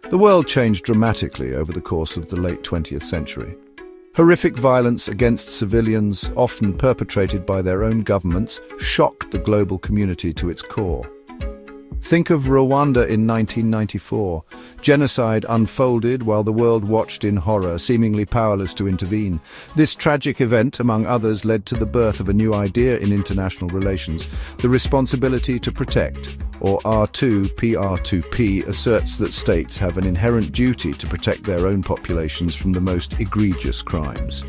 The world changed dramatically over the course of the late 20th century. Horrific violence against civilians, often perpetrated by their own governments, shocked the global community to its core. Think of Rwanda in 1994. Genocide unfolded while the world watched in horror, seemingly powerless to intervene. This tragic event, among others, led to the birth of a new idea in international relations: the responsibility to protect, or R2P. R2P asserts that states have an inherent duty to protect their own populations from the most egregious crimes.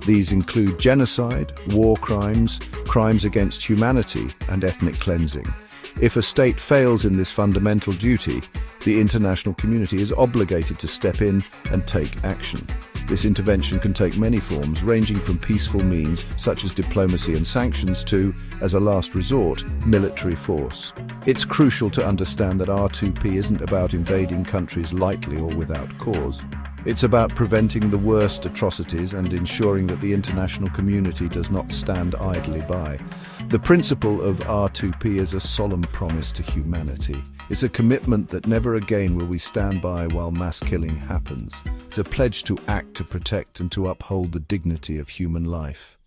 These include genocide, war crimes, crimes against humanity, and ethnic cleansing. If a state fails in this fundamental duty, the international community is obligated to step in and take action. This intervention can take many forms, ranging from peaceful means, such as diplomacy and sanctions, to, as a last resort, military force. It's crucial to understand that R2P isn't about invading countries lightly or without cause. It's about preventing the worst atrocities and ensuring that the international community does not stand idly by. The principle of R2P is a solemn promise to humanity. It's a commitment that never again will we stand by while mass killing happens. It's a pledge to act to protect and to uphold the dignity of human life.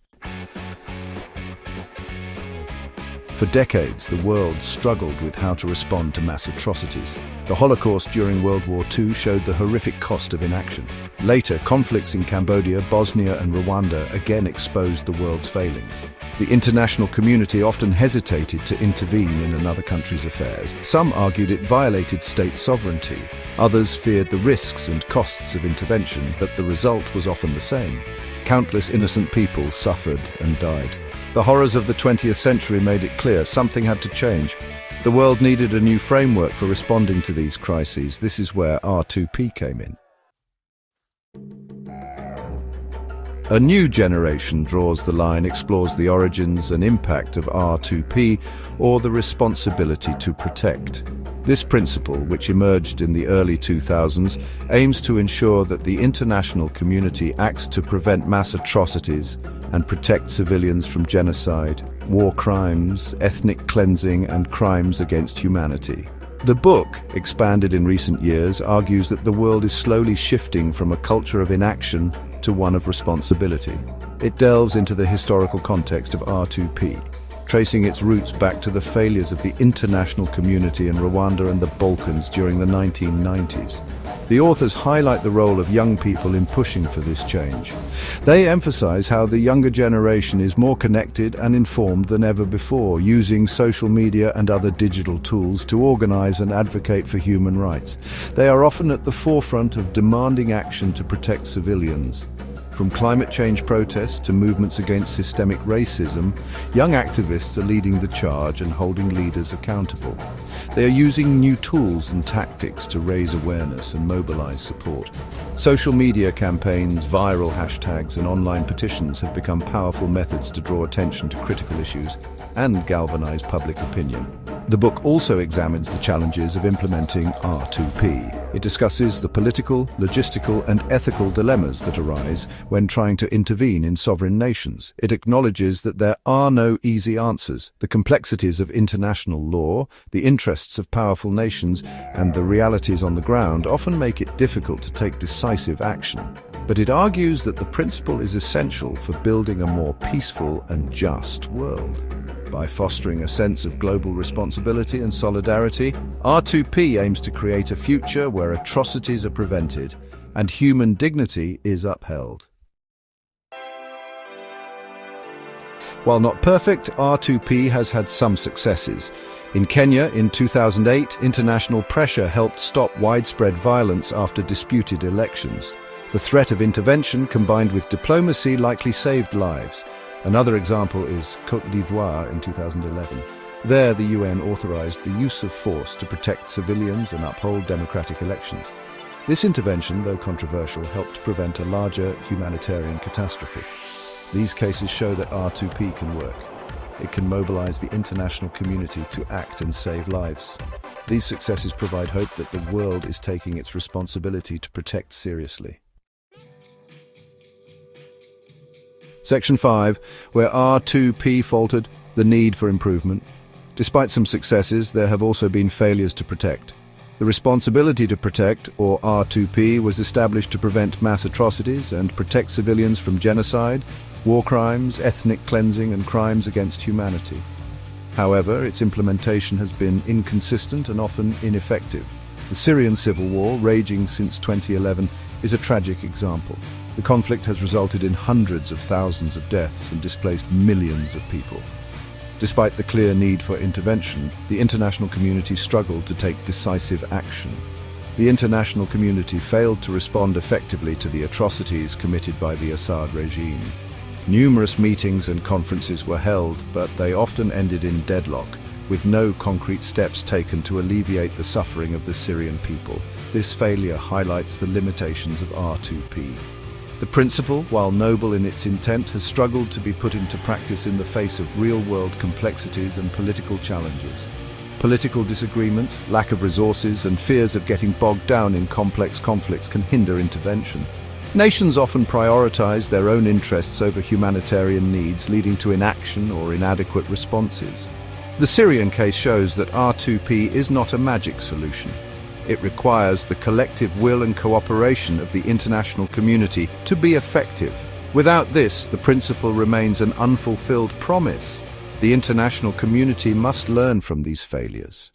For decades, the world struggled with how to respond to mass atrocities. The Holocaust during World War II showed the horrific cost of inaction. Later, conflicts in Cambodia, Bosnia, and Rwanda again exposed the world's failings. The international community often hesitated to intervene in another country's affairs. Some argued it violated state sovereignty. Others feared the risks and costs of intervention, but the result was often the same. Countless innocent people suffered and died. The horrors of the 20th century made it clear something had to change. The world needed a new framework for responding to these crises. This is where R2P came in. A new generation draws the line, explores the origins and impact of R2P, or the responsibility to protect. This principle, which emerged in the early 2000s, aims to ensure that the international community acts to prevent mass atrocities and protect civilians from genocide, war crimes, ethnic cleansing, and crimes against humanity. The book, expanded in recent years, argues that the world is slowly shifting from a culture of inaction to one of responsibility. It delves into the historical context of R2P, tracing its roots back to the failures of the international community in Rwanda and the Balkans during the 1990s. The authors highlight the role of young people in pushing for this change. They emphasize how the younger generation is more connected and informed than ever before, using social media and other digital tools to organize and advocate for human rights. They are often at the forefront of demanding action to protect civilians. From climate change protests to movements against systemic racism, young activists are leading the charge and holding leaders accountable. They are using new tools and tactics to raise awareness and mobilize support. Social media campaigns, viral hashtags, and online petitions have become powerful methods to draw attention to critical issues and galvanize public opinion. The book also examines the challenges of implementing R2P. It discusses the political, logistical, and ethical dilemmas that arise when trying to intervene in sovereign nations. It acknowledges that there are no easy answers. The complexities of international law, the interests of powerful nations, and the realities on the ground often make it difficult to take decisive action. But it argues that the principle is essential for building a more peaceful and just world. By fostering a sense of global responsibility and solidarity, R2P aims to create a future where atrocities are prevented and human dignity is upheld. While not perfect, R2P has had some successes. In Kenya, in 2008, international pressure helped stop widespread violence after disputed elections. The threat of intervention combined with diplomacy likely saved lives. Another example is Côte d'Ivoire in 2011. There, the UN authorized the use of force to protect civilians and uphold democratic elections. This intervention, though controversial, helped prevent a larger humanitarian catastrophe. These cases show that R2P can work. It can mobilize the international community to act and save lives. These successes provide hope that the world is taking its responsibility to protect seriously. Section 5, where R2P faltered, the need for improvement. Despite some successes, there have also been failures to protect. The responsibility to protect, or R2P, was established to prevent mass atrocities and protect civilians from genocide, war crimes, ethnic cleansing, and crimes against humanity. However, its implementation has been inconsistent and often ineffective. The Syrian civil war, raging since 2011, is a tragic example. The conflict has resulted in hundreds of thousands of deaths and displaced millions of people. Despite the clear need for intervention, the international community struggled to take decisive action. The international community failed to respond effectively to the atrocities committed by the Assad regime. Numerous meetings and conferences were held, but they often ended in deadlock, with no concrete steps taken to alleviate the suffering of the Syrian people. This failure highlights the limitations of R2P. The principle, while noble in its intent, has struggled to be put into practice in the face of real-world complexities and political challenges. Political disagreements, lack of resources, and fears of getting bogged down in complex conflicts can hinder intervention. Nations often prioritize their own interests over humanitarian needs, leading to inaction or inadequate responses. The Syrian case shows that R2P is not a magic solution. It requires the collective will and cooperation of the international community to be effective. Without this, the principle remains an unfulfilled promise. The international community must learn from these failures.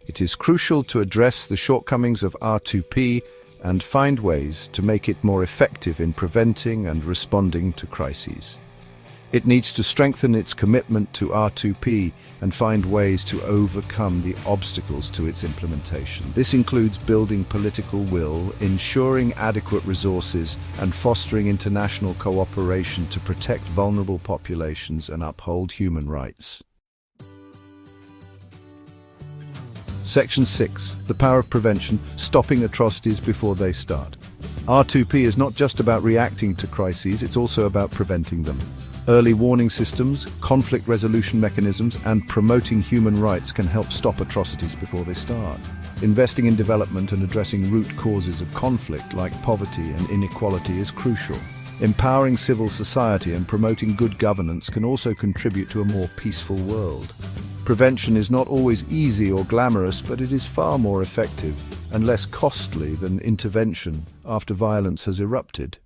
It is crucial to address the shortcomings of R2P and find ways to make it more effective in preventing and responding to crises. It needs to strengthen its commitment to R2P and find ways to overcome the obstacles to its implementation. This includes building political will, ensuring adequate resources, and fostering international cooperation to protect vulnerable populations and uphold human rights. Section 6. The power of prevention, stopping atrocities before they start. R2P is not just about reacting to crises, it's also about preventing them. Early warning systems, conflict resolution mechanisms, and promoting human rights can help stop atrocities before they start. Investing in development and addressing root causes of conflict like poverty and inequality is crucial. Empowering civil society and promoting good governance can also contribute to a more peaceful world. Prevention is not always easy or glamorous, but it is far more effective and less costly than intervention after violence has erupted.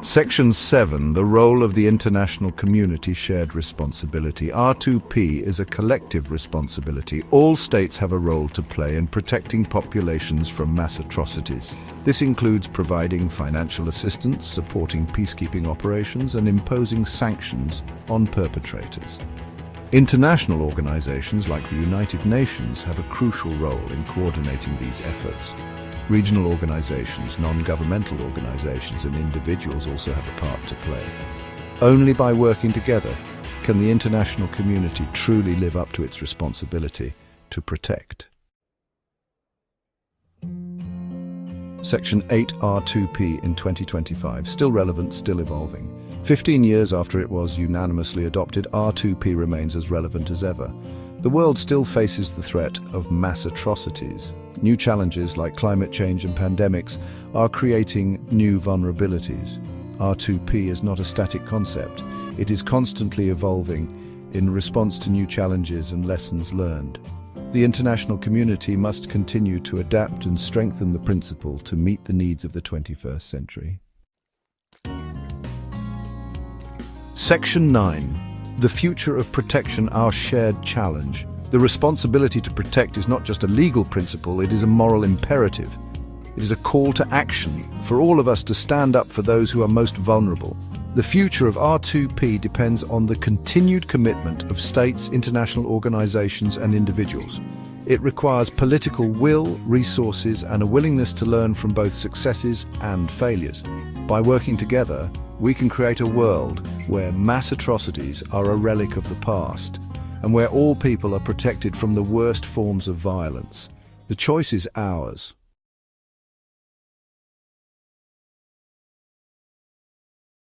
Section 7. The role of the international community, shared responsibility. R2P is a collective responsibility. All states have a role to play in protecting populations from mass atrocities. This includes providing financial assistance, supporting peacekeeping operations, and imposing sanctions on perpetrators. International organizations like the United Nations have a crucial role in coordinating these efforts. Regional organizations, non-governmental organizations, and individuals also have a part to play. Only by working together can the international community truly live up to its responsibility to protect. Section 8 R2P in 2025, still relevant, still evolving. 15 years after it was unanimously adopted, R2P remains as relevant as ever. The world still faces the threat of mass atrocities. New challenges like climate change and pandemics are creating new vulnerabilities. R2P is not a static concept. It is constantly evolving in response to new challenges and lessons learned. The international community must continue to adapt and strengthen the principle to meet the needs of the 21st century. Section 9. The future of protection, our shared challenge. The responsibility to protect is not just a legal principle, it is a moral imperative. It is a call to action for all of us to stand up for those who are most vulnerable. The future of R2P depends on the continued commitment of states, international organizations, and individuals. It requires political will, resources, and a willingness to learn from both successes and failures. By working together, we can create a world where mass atrocities are a relic of the past, and where all people are protected from the worst forms of violence. The choice is ours.